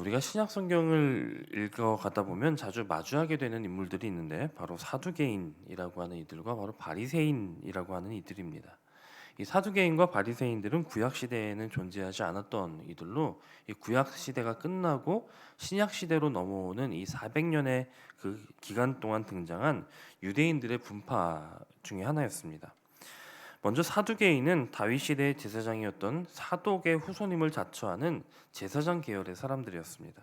우리가 신약 성경을 읽어가다 보면 자주 마주하게 되는 인물들이 있는데 바로 사두개인이라고 하는 이들과 바로 바리새인이라고 하는 이들입니다. 이 사두개인과 바리새인들은 구약 시대에는 존재하지 않았던 이들로 이 구약 시대가 끝나고 신약 시대로 넘어오는 이 400년의 그 기간 동안 등장한 유대인들의 분파 중에 하나였습니다. 먼저 사두개인은 다윗 시대의 제사장이었던 사독의 후손임을 자처하는 제사장 계열의 사람들이었습니다.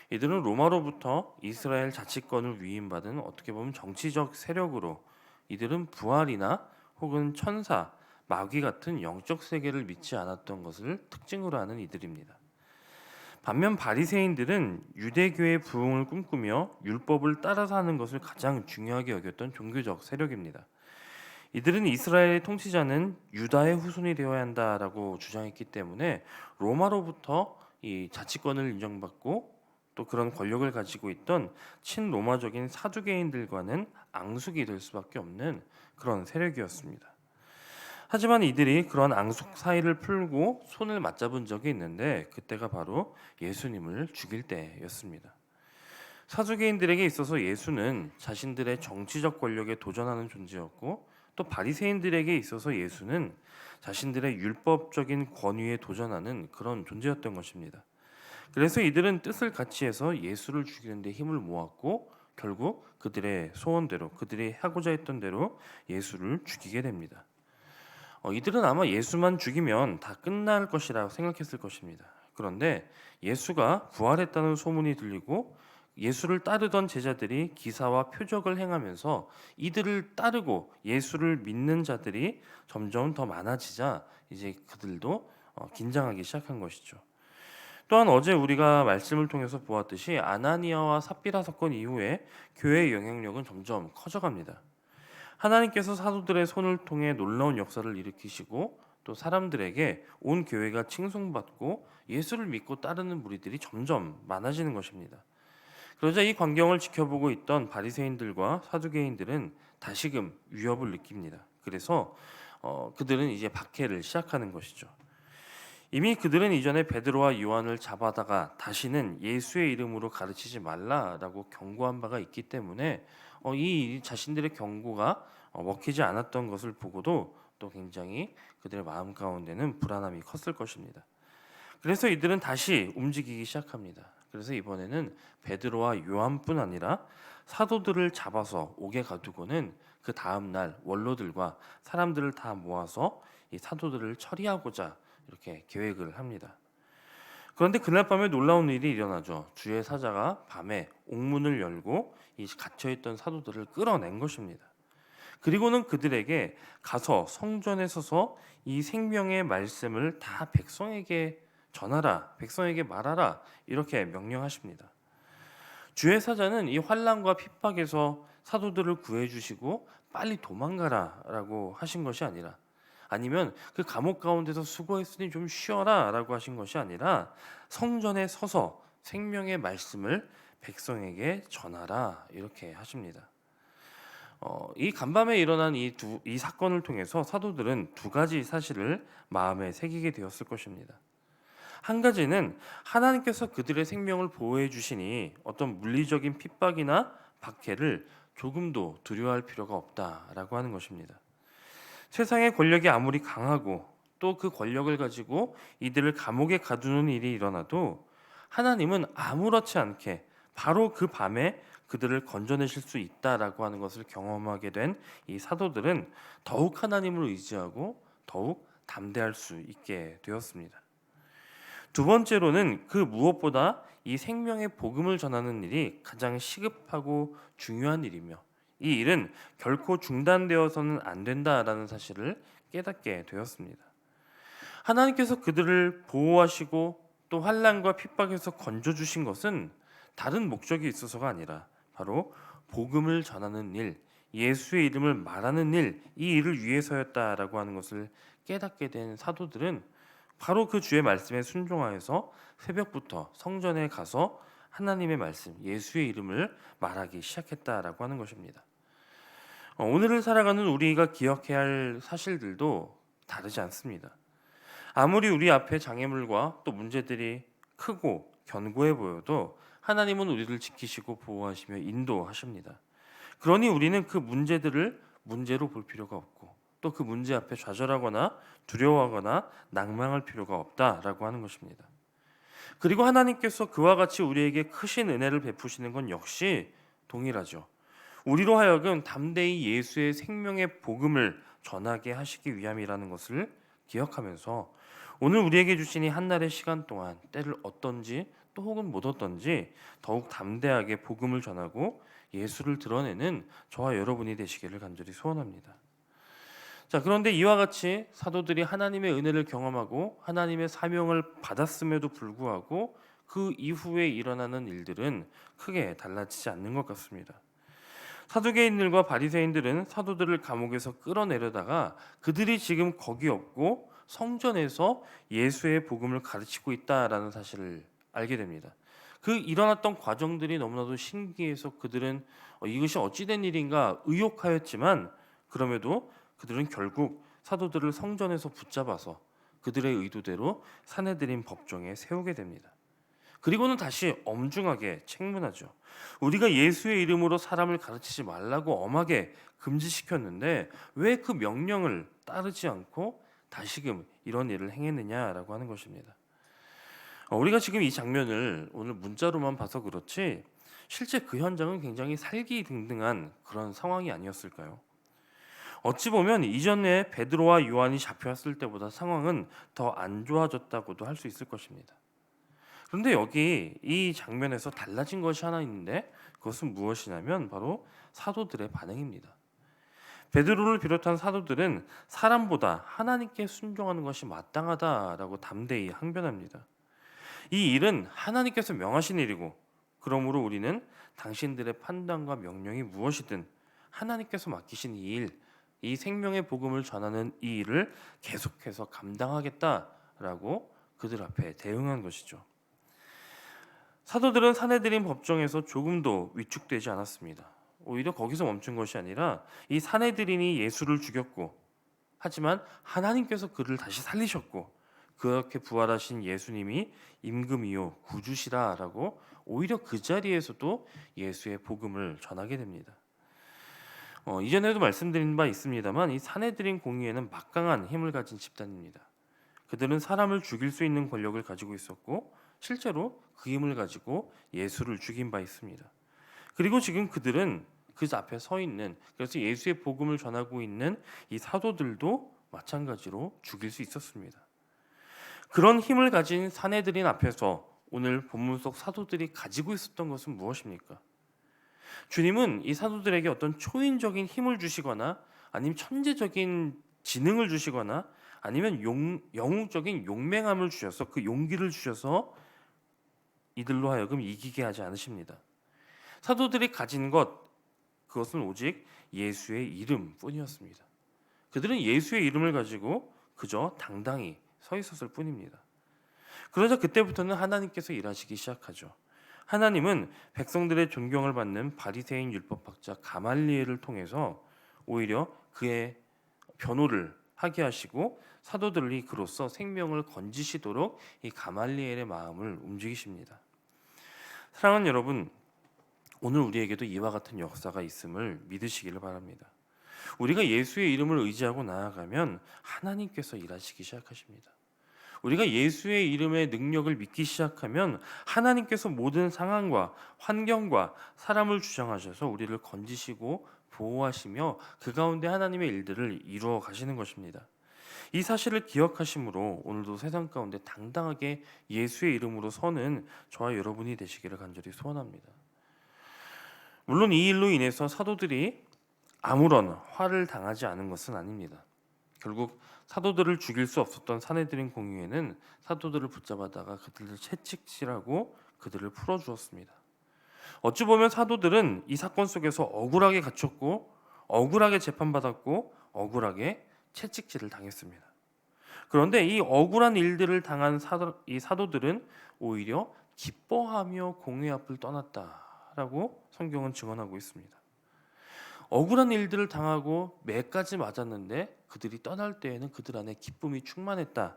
이들은 로마로부터 이스라엘 자치권을 위임받은 어떻게 보면 정치적 세력으로 이들은 부활이나 혹은 천사, 마귀 같은 영적 세계를 믿지 않았던 것을 특징으로 하는 이들입니다. 반면 바리새인들은 유대교의 부흥을 꿈꾸며 율법을 따라서 하는 것을 가장 중요하게 여겼던 종교적 세력입니다. 이들은 이스라엘의 통치자는 유다의 후손이 되어야 한다라고 주장했기 때문에 로마로부터 이 자치권을 인정받고 또 그런 권력을 가지고 있던 친로마적인 사두개인들과는 앙숙이 될 수밖에 없는 그런 세력이었습니다. 하지만 이들이 그런 앙숙 사이를 풀고 손을 맞잡은 적이 있는데 그때가 바로 예수님을 죽일 때였습니다. 사두개인들에게 있어서 예수는 자신들의 정치적 권력에 도전하는 존재였고 또 바리새인들에게 있어서 예수는 자신들의 율법적인 권위에 도전하는 그런 존재였던 것입니다. 그래서 이들은 뜻을 같이 해서 예수를 죽이는 데 힘을 모았고 결국 그들의 소원대로 그들이 하고자 했던 대로 예수를 죽이게 됩니다. 이들은 아마 예수만 죽이면 다 끝날 것이라고 생각했을 것입니다. 그런데 예수가 부활했다는 소문이 들리고 예수를 따르던 제자들이 기사와 표적을 행하면서 이들을 따르고 예수를 믿는 자들이 점점 더 많아지자 이제 그들도 긴장하기 시작한 것이죠. 또한 어제 우리가 말씀을 통해서 보았듯이 아나니아와 삽비라 사건 이후에 교회의 영향력은 점점 커져갑니다. 하나님께서 사도들의 손을 통해 놀라운 역사를 일으키시고 또 사람들에게 온 교회가 칭송받고 예수를 믿고 따르는 무리들이 점점 많아지는 것입니다. 그러자 이 광경을 지켜보고 있던 바리새인들과 사두개인들은 다시금 위협을 느낍니다. 그래서 그들은 이제 박해를 시작하는 것이죠. 이미 그들은 이전에 베드로와 요한을 잡아다가 다시는 예수의 이름으로 가르치지 말라라고 경고한 바가 있기 때문에 이 자신들의 경고가 먹히지 않았던 것을 보고도 또 굉장히 그들의 마음 가운데는 불안함이 컸을 것입니다. 그래서 이들은 다시 움직이기 시작합니다. 그래서 이번에는 베드로와 요한뿐 아니라 사도들을 잡아서 옥에 가두고는 그 다음 날 원로들과 사람들을 다 모아서 이 사도들을 처리하고자 이렇게 계획을 합니다. 그런데 그날 밤에 놀라운 일이 일어나죠. 주의 사자가 밤에 옥문을 열고 이 갇혀있던 사도들을 끌어낸 것입니다. 그리고는 그들에게 가서 성전에 서서 이 생명의 말씀을 다 백성에게 전하라, 백성에게 말하라 이렇게 명령하십니다. 주의 사자는 이 환난과 핍박에서 사도들을 구해주시고 빨리 도망가라라고 하신 것이 아니라 아니면 그 감옥 가운데서 수고했으니 좀 쉬어라라고 하신 것이 아니라 성전에 서서 생명의 말씀을 백성에게 전하라 이렇게 하십니다. 이 간밤에 일어난 이 사건을 통해서 사도들은 두 가지 사실을 마음에 새기게 되었을 것입니다. 한 가지는 하나님께서 그들의 생명을 보호해 주시니 어떤 물리적인 핍박이나 박해를 조금도 두려워할 필요가 없다라고 하는 것입니다. 세상의 권력이 아무리 강하고 또 그 권력을 가지고 이들을 감옥에 가두는 일이 일어나도 하나님은 아무렇지 않게 바로 그 밤에 그들을 건져내실 수 있다라고 하는 것을 경험하게 된 이 사도들은 더욱 하나님을 의지하고 더욱 담대할 수 있게 되었습니다. 두 번째로는 그 무엇보다 이 생명의 복음을 전하는 일이 가장 시급하고 중요한 일이며 이 일은 결코 중단되어서는 안 된다라는 사실을 깨닫게 되었습니다. 하나님께서 그들을 보호하시고 또 환난과 핍박에서 건져주신 것은 다른 목적이 있어서가 아니라 바로 복음을 전하는 일, 예수의 이름을 말하는 일, 이 일을 위해서였다라고 하는 것을 깨닫게 된 사도들은 바로 그 주의 말씀에 순종하여서 새벽부터 성전에 가서 하나님의 말씀, 예수의 이름을 말하기 시작했다라고 하는 것입니다. 오늘을 살아가는 우리가 기억해야 할 사실들도 다르지 않습니다. 아무리 우리 앞에 장애물과 또 문제들이 크고 견고해 보여도 하나님은 우리를 지키시고 보호하시며 인도하십니다. 그러니 우리는 그 문제들을 문제로 볼 필요가 없고 또 그 문제 앞에 좌절하거나 두려워하거나 낭망할 필요가 없다라고 하는 것입니다. 그리고 하나님께서 그와 같이 우리에게 크신 은혜를 베푸시는 건 역시 동일하죠. 우리로 하여금 담대히 예수의 생명의 복음을 전하게 하시기 위함이라는 것을 기억하면서 오늘 우리에게 주신 이 한날의 시간 동안 때를 어떤지 또 혹은 못 어떤지 더욱 담대하게 복음을 전하고 예수를 드러내는 저와 여러분이 되시기를 간절히 소원합니다. 자, 그런데 이와 같이 사도들이 하나님의 은혜를 경험하고 하나님의 사명을 받았음에도 불구하고 그 이후에 일어나는 일들은 크게 달라지지 않는 것 같습니다. 사두개인들과 바리새인들은 사도들을 감옥에서 끌어내려다가 그들이 지금 거기 없고 성전에서 예수의 복음을 가르치고 있다라는 사실을 알게 됩니다. 그 일어났던 과정들이 너무나도 신기해서 그들은 이것이 어찌된 일인가 의혹하였지만 그럼에도 그들은 결국 사도들을 성전에서 붙잡아서 그들의 의도대로 사내들인 법정에 세우게 됩니다. 그리고는 다시 엄중하게 책문하죠. 우리가 예수의 이름으로 사람을 가르치지 말라고 엄하게 금지시켰는데 왜 그 명령을 따르지 않고 다시금 이런 일을 행했느냐라고 하는 것입니다. 우리가 지금 이 장면을 오늘 문자로만 봐서 그렇지 실제 그 현장은 굉장히 살기등등한 그런 상황이 아니었을까요? 어찌 보면 이전에 베드로와 요한이 잡혀왔을 때보다 상황은 더 안 좋아졌다고도 할 수 있을 것입니다. 그런데 여기 이 장면에서 달라진 것이 하나 있는데 그것은 무엇이냐면 바로 사도들의 반응입니다. 베드로를 비롯한 사도들은 사람보다 하나님께 순종하는 것이 마땅하다라고 담대히 항변합니다. 이 일은 하나님께서 명하신 일이고 그러므로 우리는 당신들의 판단과 명령이 무엇이든 하나님께서 맡기신 이 일, 이 생명의 복음을 전하는 이 일을 계속해서 감당하겠다라고 그들 앞에 대응한 것이죠. 사도들은 사내들인 법정에서 조금도 위축되지 않았습니다. 오히려 거기서 멈춘 것이 아니라 이 사내들인이 예수를 죽였고 하지만 하나님께서 그를 다시 살리셨고 그렇게 부활하신 예수님이 임금이요 구주시라라고 오히려 그 자리에서도 예수의 복음을 전하게 됩니다. 이전에도 말씀드린 바 있습니다만 이 사내들인 공의회는 막강한 힘을 가진 집단입니다. 그들은 사람을 죽일 수 있는 권력을 가지고 있었고 실제로 그 힘을 가지고 예수를 죽인 바 있습니다. 그리고 지금 그들은 그 앞에 서 있는 그래서 예수의 복음을 전하고 있는 이 사도들도 마찬가지로 죽일 수 있었습니다. 그런 힘을 가진 사내들인 앞에서 오늘 본문 속 사도들이 가지고 있었던 것은 무엇입니까? 주님은 이 사도들에게 어떤 초인적인 힘을 주시거나 아니면 천재적인 지능을 주시거나 아니면 영웅적인 용맹함을 주셔서 그 용기를 주셔서 이들로 하여금 이기게 하지 않으십니다. 사도들이 가진 그것은 오직 예수의 이름뿐이었습니다. 그들은 예수의 이름을 가지고 그저 당당히 서 있었을 뿐입니다. 그러자 그때부터는 하나님께서 일하시기 시작하죠. 하나님은 백성들의 존경을 받는 바리새인 율법학자 가말리엘을 통해서 오히려 그의 변호를 하게 하시고 사도들이 그로써 생명을 건지시도록 이 가말리엘의 마음을 움직이십니다. 사랑하는 여러분, 오늘 우리에게도 이와 같은 역사가 있음을 믿으시기를 바랍니다. 우리가 예수의 이름을 의지하고 나아가면 하나님께서 일하시기 시작하십니다. 우리가 예수의 이름의 능력을 믿기 시작하면 하나님께서 모든 상황과 환경과 사람을 주장하셔서 우리를 건지시고 보호하시며 그 가운데 하나님의 일들을 이루어 가시는 것입니다. 이 사실을 기억하심으로 오늘도 세상 가운데 당당하게 예수의 이름으로 서는 저와 여러분이 되시기를 간절히 소원합니다. 물론 이 일로 인해서 사도들이 아무런 화를 당하지 않은 것은 아닙니다. 결국 사도들을 죽일 수 없었던 사내들인 공의회는 사도들을 붙잡아다가 그들을 채찍질하고 그들을 풀어주었습니다. 어찌 보면 사도들은 이 사건 속에서 억울하게 갇혔고 억울하게 재판받았고 억울하게 채찍질을 당했습니다. 그런데 이 억울한 일들을 당한 이 사도들은 오히려 기뻐하며 공회 앞을 떠났다라고 성경은 증언하고 있습니다. 억울한 일들을 당하고 매까지 맞았는데 그들이 떠날 때에는 그들 안에 기쁨이 충만했다라고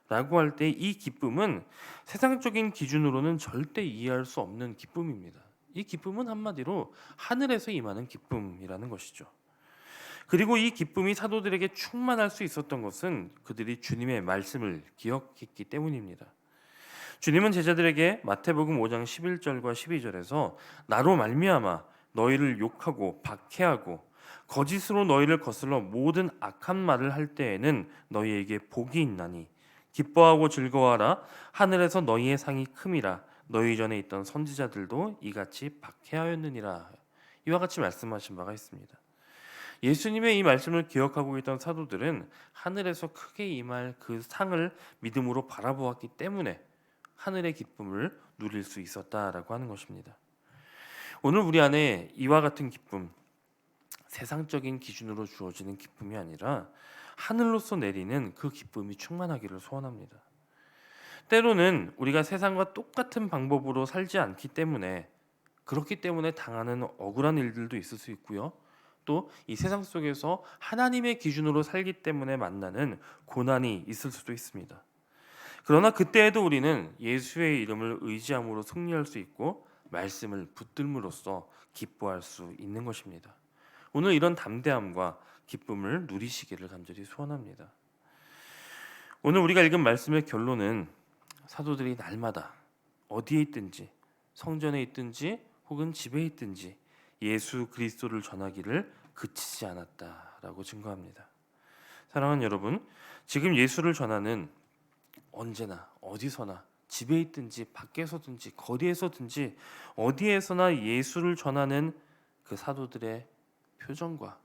라고 할 때 이 기쁨은 세상적인 기준으로는 절대 이해할 수 없는 기쁨입니다. 이 기쁨은 한마디로 하늘에서 임하는 기쁨이라는 것이죠. 그리고 이 기쁨이 사도들에게 충만할 수 있었던 것은 그들이 주님의 말씀을 기억했기 때문입니다. 주님은 제자들에게 마태복음 5장 11절과 12절에서 나로 말미암아 너희를 욕하고 박해하고 거짓으로 너희를 거슬러 모든 악한 말을 할 때에는 너희에게 복이 있나니 기뻐하고 즐거워하라. 하늘에서 너희의 상이 큼이라. 너희 전에 있던 선지자들도 이같이 박해하였느니라. 이와 같이 말씀하신 바가 있습니다. 예수님의 이 말씀을 기억하고 있던 사도들은 하늘에서 크게 임할 그 상을 믿음으로 바라보았기 때문에 하늘의 기쁨을 누릴 수 있었다라고 하는 것입니다. 오늘 우리 안에 이와 같은 기쁨, 세상적인 기준으로 주어지는 기쁨이 아니라 하늘로서 내리는 그 기쁨이 충만하기를 소원합니다. 때로는 우리가 세상과 똑같은 방법으로 살지 않기 때문에 그렇기 때문에 당하는 억울한 일들도 있을 수 있고요. 또 이 세상 속에서 하나님의 기준으로 살기 때문에 만나는 고난이 있을 수도 있습니다. 그러나 그때에도 우리는 예수의 이름을 의지함으로 승리할 수 있고 말씀을 붙들므로써 기뻐할 수 있는 것입니다. 오늘 이런 담대함과 기쁨을 누리시기를 간절히 소원합니다. 오늘 우리가 읽은 말씀의 결론은 사도들이 날마다 어디에 있든지 성전에 있든지 혹은 집에 있든지 예수 그리스도를 전하기를 그치지 않았다라고 증거합니다. 사랑하는 여러분, 지금 예수를 전하는 언제나 어디서나 집에 있든지 밖에서든지 거리에서든지 어디에서나 예수를 전하는 그 사도들의 표정과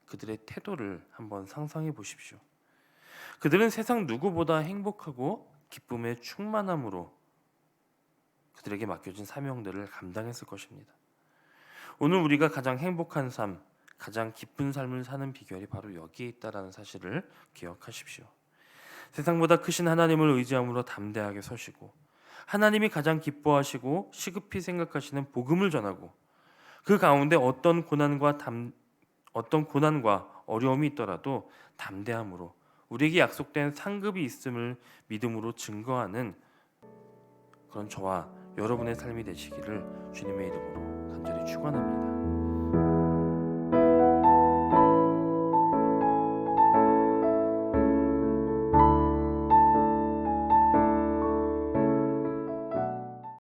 그들의 태도를 한번 상상해 보십시오. 그들은 세상 누구보다 행복하고 기쁨의 충만함으로 그들에게 맡겨진 사명들을 감당했을 것입니다. 오늘 우리가 가장 행복한 삶, 가장 기쁜 삶을 사는 비결이 바로 여기에 있다라는 사실을 기억하십시오. 세상보다 크신 하나님을 의지함으로 담대하게 서시고 하나님이 가장 기뻐하시고 시급히 생각하시는 복음을 전하고 그 가운데 어떤 고난과 어려움이 있더라도 담대함으로 우리에게 약속된 상급이 있음을 믿음으로 증거하는 그런 저와 여러분의 삶이 되시기를 주님의 이름으로 간절히 축원합니다.